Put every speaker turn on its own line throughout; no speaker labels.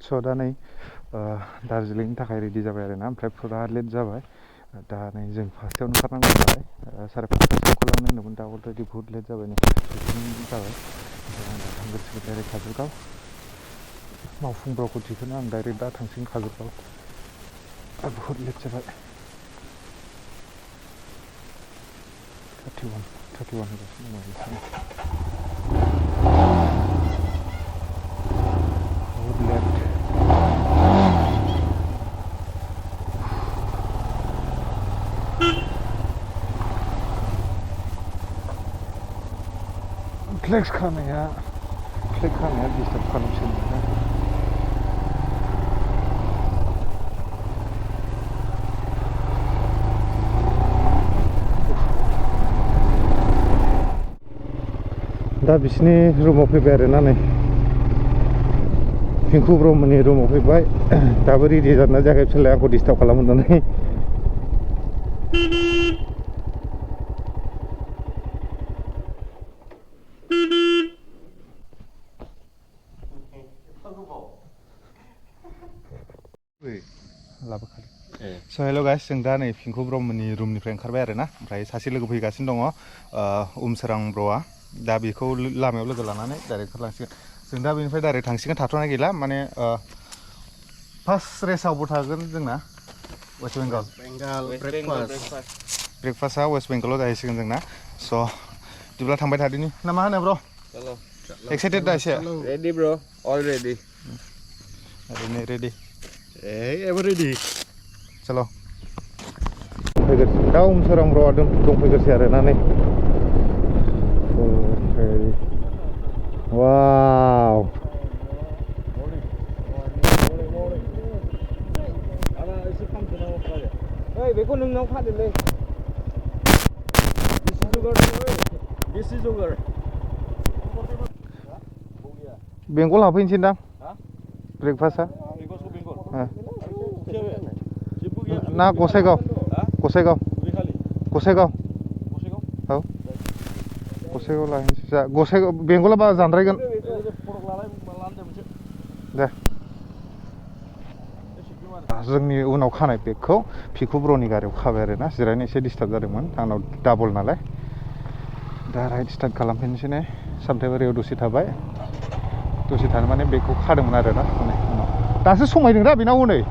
स' दा नै दार्जिलिंनि थाखाय रेडि जाबाय आरोना ओमफ्राय फुरा लेट जाबाय दा नै जों फासथायावनो ओंखारनांगौ जाबाय 5:30 खालामनो होनदोंमोन दा अलरेडि बहुत लेट जाबाय नै जाबाय ओमफ्राय आं दा थांग्रोसिगोन डाइरेक्ट काजलगाव मावफुंब्रावखौ दिखोना आं डाइरेक्ट दा थांसिगोन काजलगाव बहुत लेट जाबाय 31 होगासिनो दङ बहुत लेट क्लिक खानाया डिस्टार्ब खालामसिगोन दा बिसिनि रुमाव फैबाय आरोना नै पिंकु ब्रह्मनि रुमाव फैबाय दाबो रेडि जाना जायाखै बिसोरलाय आंखौ डिस्टार्ब खालामनानै स' हेल' गाइस जों दा नै पिंकु ब्रह्मनि रुमनिफ्राय ओंखारबाय आरोना ओमफ्राय सासे लोगो फैगासिनो दङ सोरां ब्र'आ दा बेखौ लामायाव लोगो लानानै डाइरेक्ट ओंखारलांसिगोन जों दा बेनिफ्राय डाइरेक्ट थांसिगोन थाथ'नाय गैला माने फार्स्ट रेसावबो थागोन जोंना वेस्ट बेंगल ब्रेकफास्टआ वेस्ट बेंगलाव जाहैसिगोन जोंना स' बिदिब्ला थांबाय थादिनि ना मा होनो ब्र' एक्साइटेड दा एसे
रेडि ब्र' अल रेडि
ओरैनो रेडि
एभार रेडि
चलो फैगोरसै दा सोरां ब्र'आ दंफैगोरसै आरोना नै वाव
बेखौ नोंनाव खादोलै बेसे जगार
बेंगल हाबफैनोसै दां ब्रेकफास्टआ ना गसाइगाव औ गसाइगाव लाहैनोसै जा गसाइगाव बेंगला बा जानद्रायगोन दे जोंनि उनाव खानाय बेगखौ पिंकु ब्र'नि गारियाव खाबाय आरोना जिरायनो एसे डिस्टार्ब जादोंमोन आंनाव डाबल नालाय दा राइड स्टार्ट खालामफिननोसै नै सामथाइबारियाव दसे थाबाय दसे थानो माने बेगखौ खादोंमोन आरोना उनाव दासो समायदों दा बेनाव हनै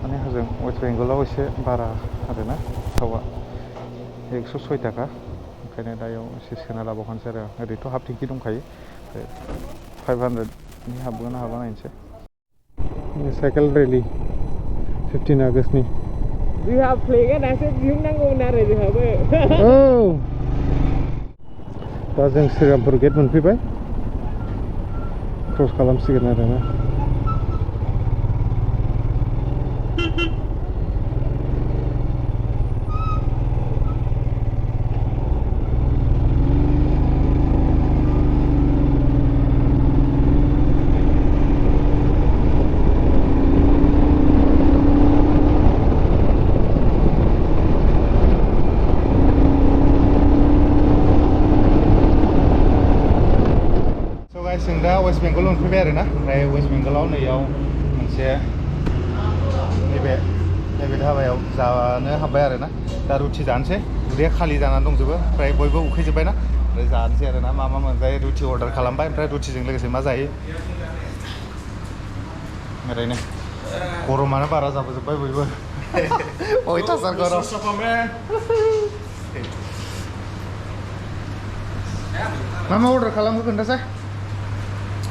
माने हजों वेस्ट बेंगलाव एसे बारा आरोना थावआ 106 थाखा ओंखायनो दायाव एसे सोना लाबावखानोसै आरो ओरैथ' हाफ टेंकि दंखायो 500नि हाबगोन ना हाबा नायनोसै साइकेल रेलि 15 आगष्टनि
जोंहा फ्लेगा दासो दिहुननांगौमोन आरो जोंहाबो
औ दा जों श्रीरामपुर गेट मोनफैबाय क्रस खालामसिगोन आरोना जों दा वेस्ट बेंगल मोनफैबाय आरोना ओमफ्राय वेस्ट बेंगलाव नैयाव मोनसे नैबे धाबायाव जानो हाबबाय आरोना दा रुटि जानोसै उदैया खालि जानानै दंजोबो ओमफ्राय बयबो उखैजोब्बायना ओमफ्राय जानोसै आरोना मा मोनजायो रुटि अर्डार खालामबाय ओमफ्राय रुटिजों लोगोसे मा जायो ओरैनो गरमानो बारा जाबोजोब्बाय बयबो अयथासार गरम मा अर्डार खालामखो खोन्थासै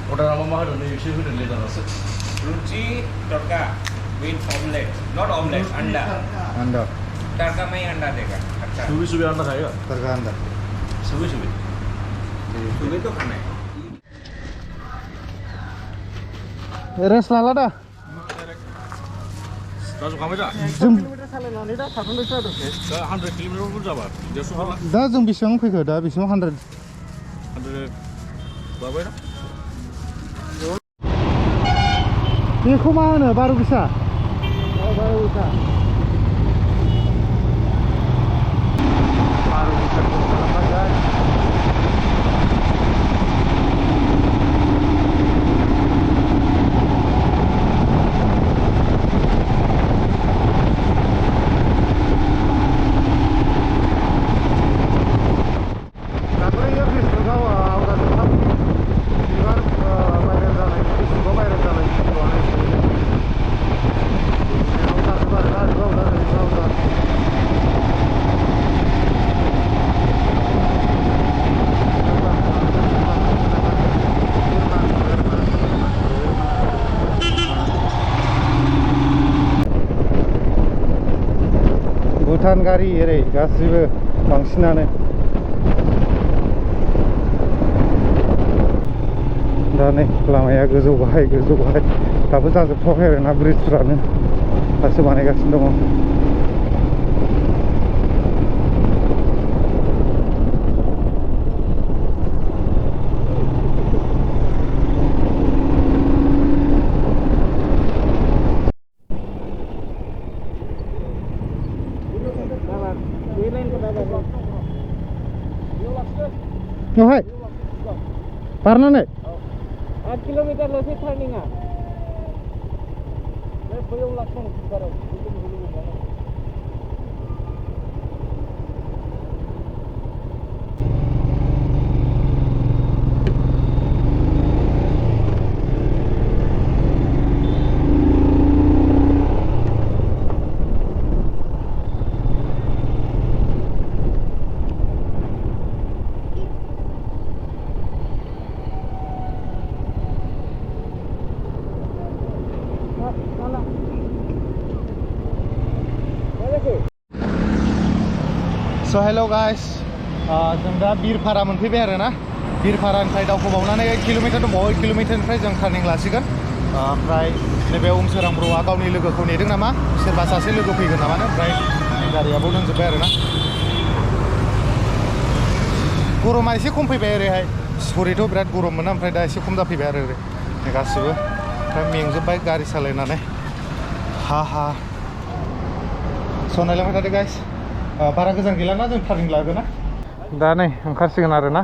Order apa mah ada nih, sih udah lihat rasa.
Ruchi tadka with omelette not omelette अंडा
अंडा
तड़का में ही अंडा देगा अच्छा
सुबह अंडा खाएगा
तड़का अंडा
सुबह
तुम्हें तो खाना है
रेस्ट लाला दा
langsung kamu dah
जों
सालायनानै दा थाथ'नोसै आरो
दा 100 किलोमीटर pun जाबाय
दा जों बेसेबां फैखो दा बेसेबां 100
berapa ya
बेखौ मा होनो बारु बिसा? बारु बिसा। बारु बिसाखौ खालामबाय। भुटान गारि ओरै गासिबो बांसिनानो दा नै लामाया गोजौ गाहाय दाबो जाजोबथ'वाखै आरोना ब्रिजफ्रानो दासो बानायगासिनो दङ। Nyohai, parna nih?
8 kilometer lebih turning ah. Belum langsung baru.
So hello guys, जों दा बिरपारा मोनफैबाय आरोना। बिरपारानिफ्राय दावखोबावनानै 8 किल'मिटार दंबावो। 8 किल'मिटारनिफ्राय जों टार्निं लासिगोन। ओमफ्राय नैबे ओमसोरां ब्र'आ गावनि लोगोखौ नेदों नामा, सोरबा सासे लोगो फैगोन नामानो। ओमफ्राय गारियाबो दोनजोब्बाय आरोना। गरमा एसे खम फैबाय ओरैहाय। हरैथ' बिराद गरममोन ना, ओमफ्राय दा एसे खम जाफैबाय आरो ओरै गासिबो। ओमफ्राय मेंजोब्बाय गारि सालायनानै। हा स' नायलांबाय थादो गाइस। बारा गोजान गैलाना, जों टार्निं लागोन ना। दा नै ओंखारसिगोन आरोना।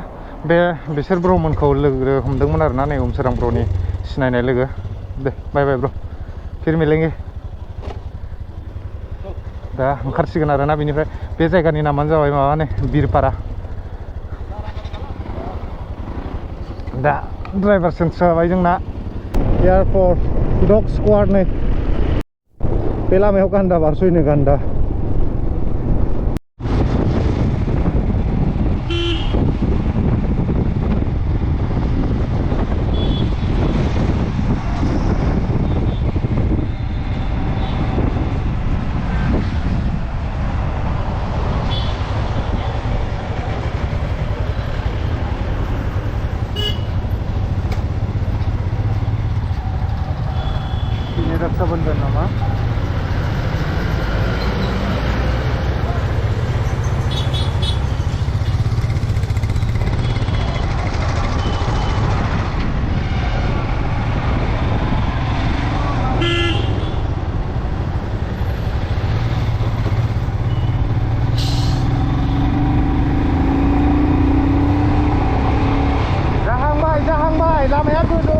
बिसोर ब्र'मोनखौ लोगो हमदोंमोन आरोना, नै ओमसोरां ब्र'नि सिनायनाय लोगो। दे बाय बाय ब्र', फिर मिलेंगे। दा ओंखारसिगोन आरोना बिनिफ्राय। बे जायगानि नामानो जाबाय माबानो बिरपारा। दा ड्राइभार चेन्ज जाबाय जोंना। एयारपर्ट डग स्क्वाड नै बे लामायाव गान्दा बारस'योनो, गान्दा। रक्षाबंधन नामा? जाहांबाय, लामाया गोजौ।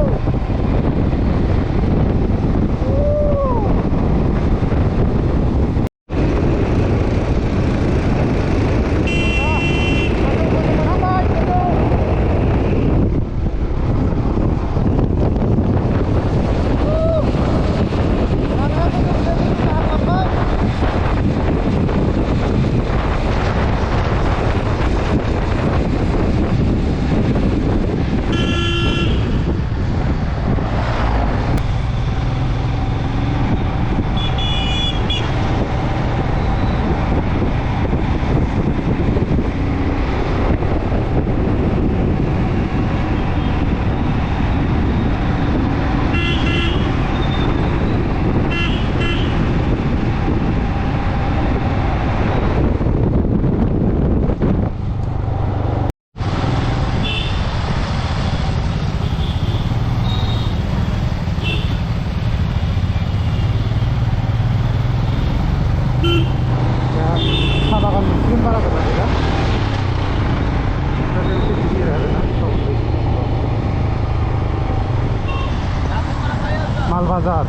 Malbazar.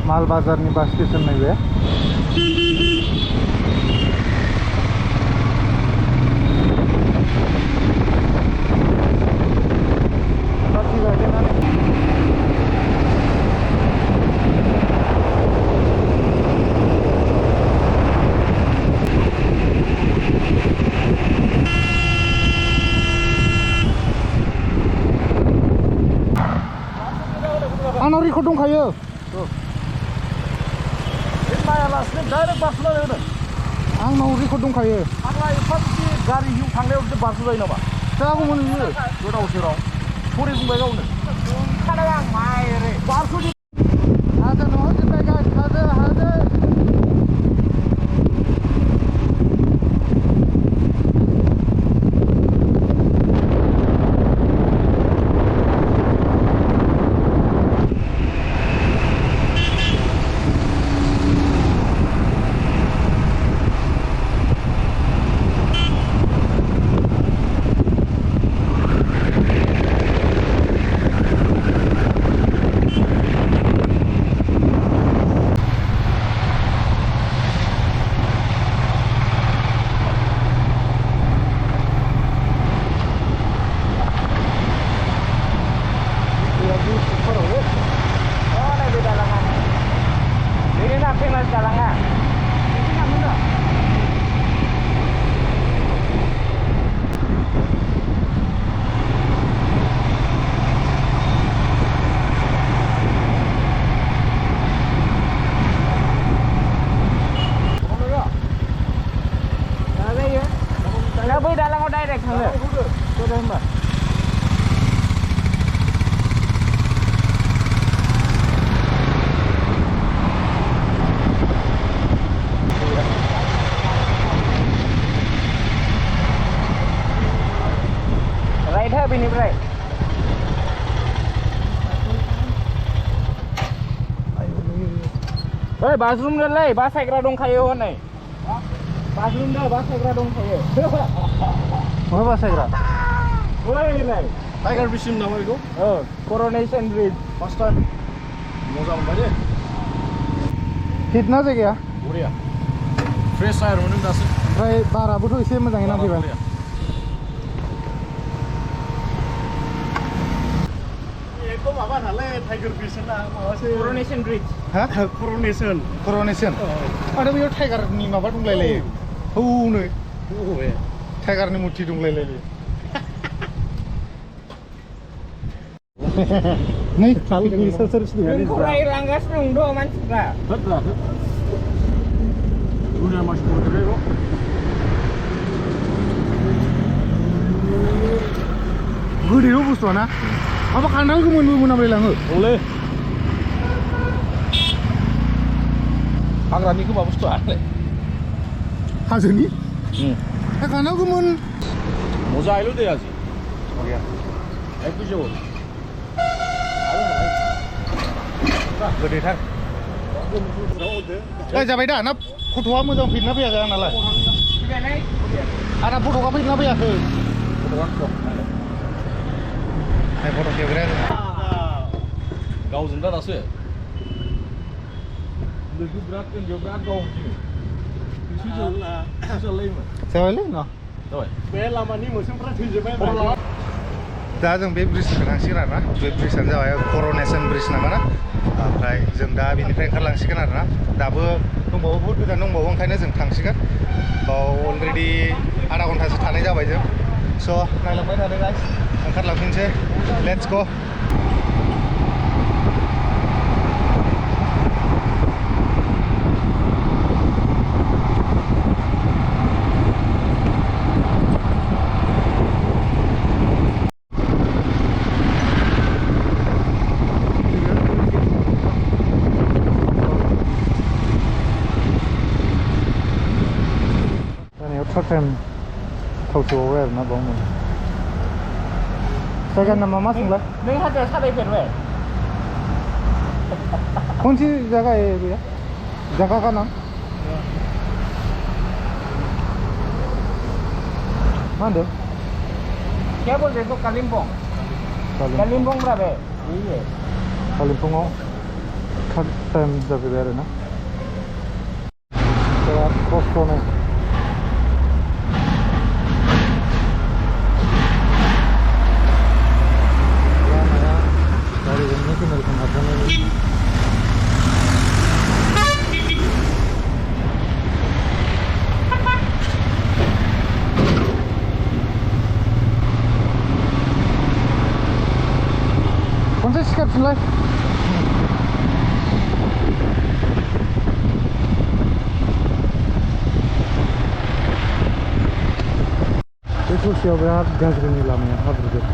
Malbazarनि बास स्टेशन नैबे आंनाव रेकर्ड दंखायो
नायालासिनो डाइरेक्ट बारस'ना होदों
आंनाव रेकर्ड दंखायो
आंना एफा बिदि गारि हिउ थांनायाव बिदि बारस' जायो नामा
जागौमोन बियो
गोदाव सोराव सरि बुंबाय गावनो
खानाय आं माइरे
बारस'
हाजो नुहरजोब्बाय गाइस हाजो हाजो
बै दालाङाव डाइरेक्ट थाङो गोदो होमबा राइट हो बेनिफ्राय ओइ बाथरुम दोलै बासायग्रा दंखायो हनै बाथरुम दा बासायग्रा दंखायो
मा बासायग्रा
ओइ नै
टाइगार ब्रिजसिम नामा बेखौ
कर'नेसन ब्रिज
फार्स्ट टाइम मोजां मोनबाय दे
हिट ना जायगाया
बरिया फ्रेश आयर मोनदों दासो
ओमफ्राय बाराबोथ' एसे मोजाङै नांफैबाय
बेखौ माबा नालाय टाइगार ब्रिज ना माबासो
कर'नेसन ब्रिज
हा
कर'नेसन
कर'नेसन आरो बेयाव टाइगारनि माबा दंलायलायो हौनो टाइगारनि मुरथि दंलायलायो नै सोर सोर
जोंखौ रायलांगासिनो दं मानसिफ्रा
दुनिया मानसि बर'खौ
गोदैल' बुस्थुआ ना माबा खान्दाल गोमोनबो मोनामलायलाङो
औलै हाग्रानि गोमा बुस्थुआ
हाजोनि खान्दाल गोमोन
मजा आइल' दे आजि एक बुजियो
गोदैथार जाबाय दा ना फट'आ मोजां फैदोंना फैयाखै आंनालाय आंना फट'आ फैदोंना फैयाखै फट' खेबग्राया
गावजों दा दासो लोगो बिराद उन्दैयाव बिराद गावजों
जाबायलै न
जाबाय
बे लामानि मोसौफ्रा थैजोब्बाय
दा जों बे ब्रिजखौ थांसिगोन आरोना बे ब्रिजआनो जाबाय कर'नेसन ब्रिज नामा ना ओमफ्राय जों दा बेनिफ्राय ओंखारलांसिगोन आरोना दाबो दंबावो बहुद गोजान दंबावो ओंखायनो जों थांसिगोन बाव अलरेडि आधा घन्टासो थानाय जाबाय जों स' नायलांबाय थादो गाइस ओंखारलांफिनसै लेट्स ग' First time थावसोबावबाय आरोना बाव मोन जायगानि नामा मा सोंलाय
नों हाजोआव सालायफेरबाय
कौन-सी जगह है भैया जगह का नाम मा होनदों
क्या बोलते इसको कालिम्पोंग Kalimpong berapa? Iya.
Kalimpongआव थार्ड टाइम जाफैबाय आरोना बिराद खस्थ'नो लामाया गारिजोंनो खुनुरुखुम हाबजानाय खनसे सिखारफिनलाय बे ससेयाव बिराद गाज्रिनि लामाया हाब्रुजों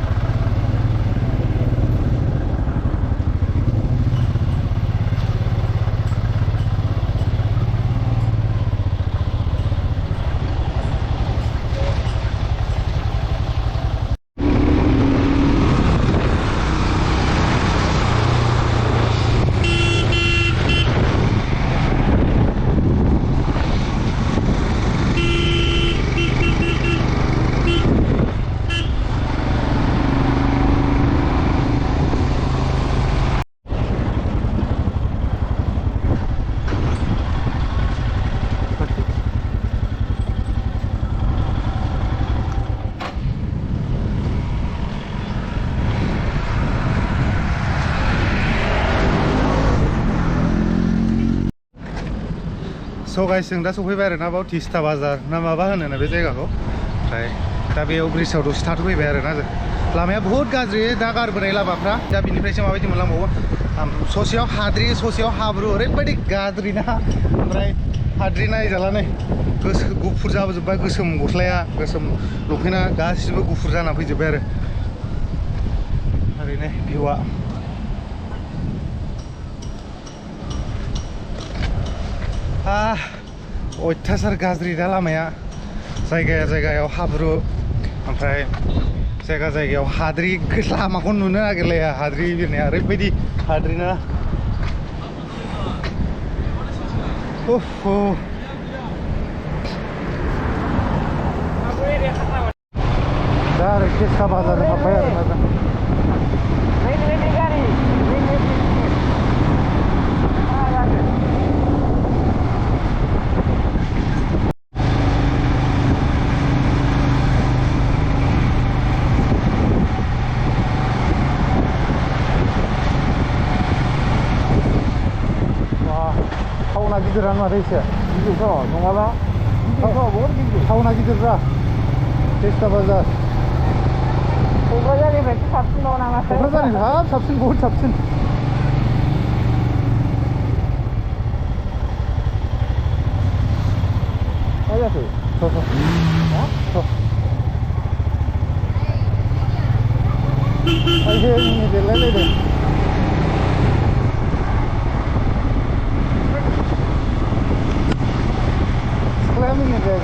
स' गाइस जों दा सफैबाय आरोना बाव तिस्ता बाजार ना माबा होनो ना बे जायगाखौ ओमफ्राय दा बेयाव ब्रिजआव दसे थाथ'फैबाय आरोना जों लामाया बहुत गाज्रि दा गारबोनाय लामाफ्रा दा बिनिफ्रायसो माबायदि मोनलांबावो ससेयाव हाद्रि ससेयाव हाब्रु ओरैबायदि गाज्रि ना ओमफ्राय हाद्रि नायजाला नै गुफुर जाबोजोब्बाय गोसोम गस्लाया गोसोम लंपेन्टआ गासिबो गुफुर जाना फैजोब्बाय आरो ओरैनो भिउआ अयथासार गाज्रि दा लामाया जायगायाव हाब्रु ओमफ्राय जायगायाव हाद्रि लामाखौ नुनो नागिरलाया हाद्रि बिरनाया ओरैबायदि हाद्रि ना दा आरो तिस्ता बाजार हाब्बाय आरोना जों 타उना गिदिरानो माथो एसे गिदिरथ' नङाबा बहुत गिदिर टाउना गिदिरब्रा तिस्ता बाजार
क'क्राझारनिफ्रायसो साबसिनबाव नामा
क'क्राझारनि साबसिन बहुत साबसिन मा जाखो आइहे मिनिदेरलायलायदों Flaming again.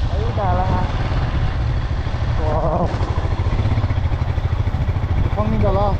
Ayo dalam.
Wow. Jepang ni dalam.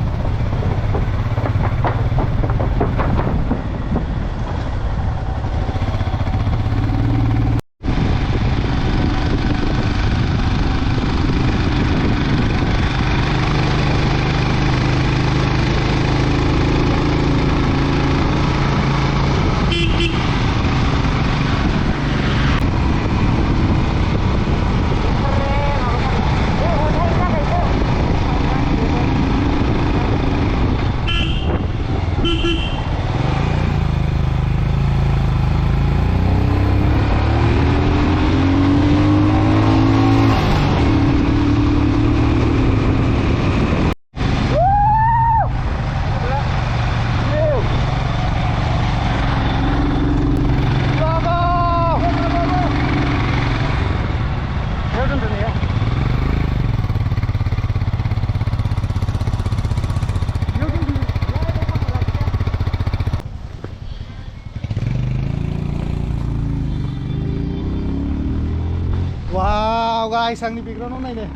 Wow guys, ang background naman eh.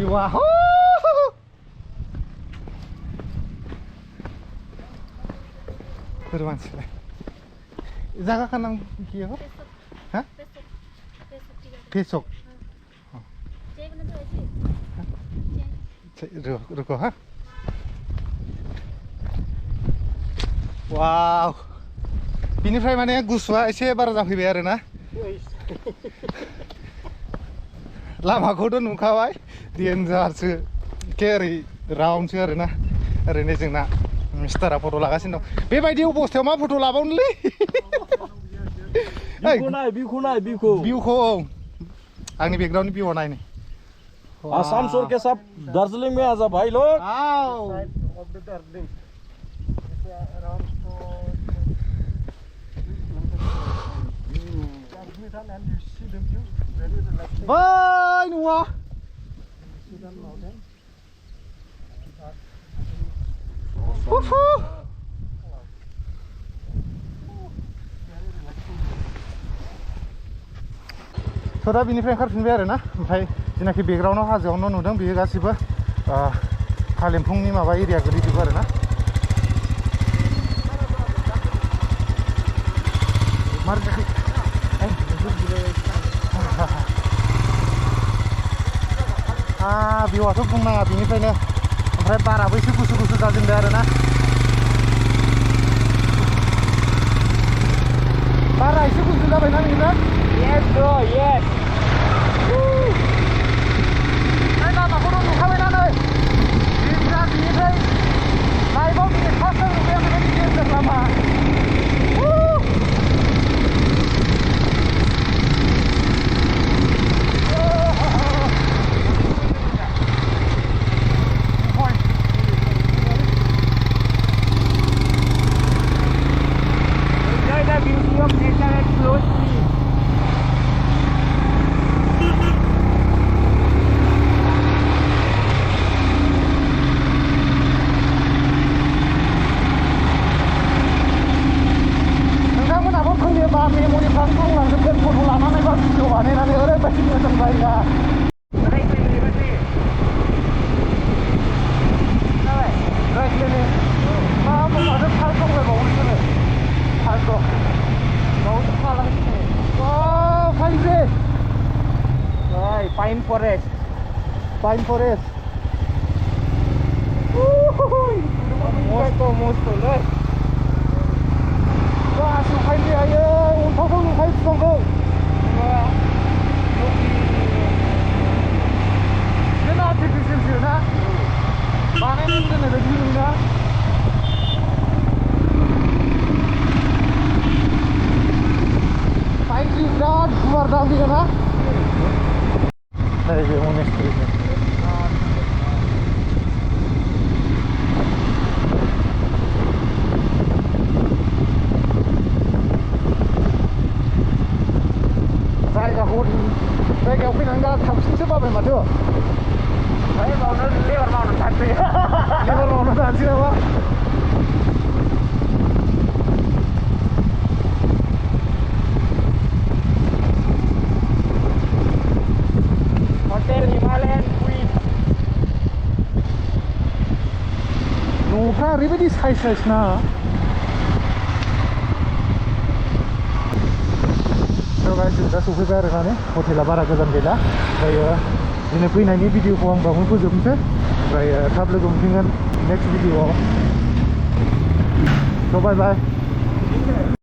Wow. सोर मानसिलाय जागाखौ नाम কি हो হ্যাঁ पेसोक रुको हाँ वाव बिनिफ्राय माने गुसुआ एसे बारा जाफैबाय आरो ना लामाखौथ' नुखाबाय डेन्जारसो एखे ओरै राउन्डसो आरो ना ओरैनो जोंना मिस्टारा फट' लागासिनो दं बेबायदि अबस्थायाव मा फट' लाबावनोलै भिउखौ औ आंनि बेकग्राउन्डनि भिउआ नायनो
आसानसोल के साथ दार्जिलिंग में आजा भाई लोग
Vai नुआ दा बिनिफ्राय ओंखारफिनबाय आरो ना ओमफ्राय जेनाखि बेकग्राउन्डआव हाजोआव न' नुदों बेयो गासिबो कालिम्पंनि माबा एरिया गोलैजोबो आरो ना भिउआथ' बुंनाङा बेनिफ्रायनो ओमफ्राय बाराबो एसे गुसु गुसु जाजेनबाय आरो ना बारा एसे गुसु जाबायना नोंना
Yes bro, yes.
लामाखौथ' नुखाबायना नै बिनिफ्राय लाइफआव दिनै फार्स्ट टाइम नुबाय आं बेबायदि गेजेर लामा
Enjoy the beauty of nature at close speed.
नोंथांमोनहाबो फैयोबा मेम'रिफ्रानो दंलांजोबगोन फट' लानानै बा भिडिअ बानायनानै ओरैबायदि मोजां जायगा रायज्लायनो मा माथो पार्क दंलायबावोसो पार्क दं बावसो थालांसै फाइनसै
Right, pine forest. Mosto, look.
गासिबो फाइनसै आयो अन्थावखौ नुखायो बिफांखौ बेनो आर्टिफिसियेलसो ना बानायनानै दोननाय बायदि नुयोना फाइनसै बिराद गुवार दां बेयो ना नैबे मनेस्ट्रिजों जायगायाव फैनानै दा थाबसिनसो बाबाय माथो
बावनो लेबार मावनानै थानोसै
लेबार मावना थानोसै नामा
Hotel Himalayan Queen.
न'फ्रा ओरैबायदि साइज ना जों दा सफैबाय आरो ना हटेला बारा गोजान गैला ओमफ्राय दिनै फैनायनि भिडिअखौ आं बावनो फोजोबनोसै ओमफ्राय थाब लोगो मोनफिनगोन नेक्स्ट भिडिअआव स' बाय बाय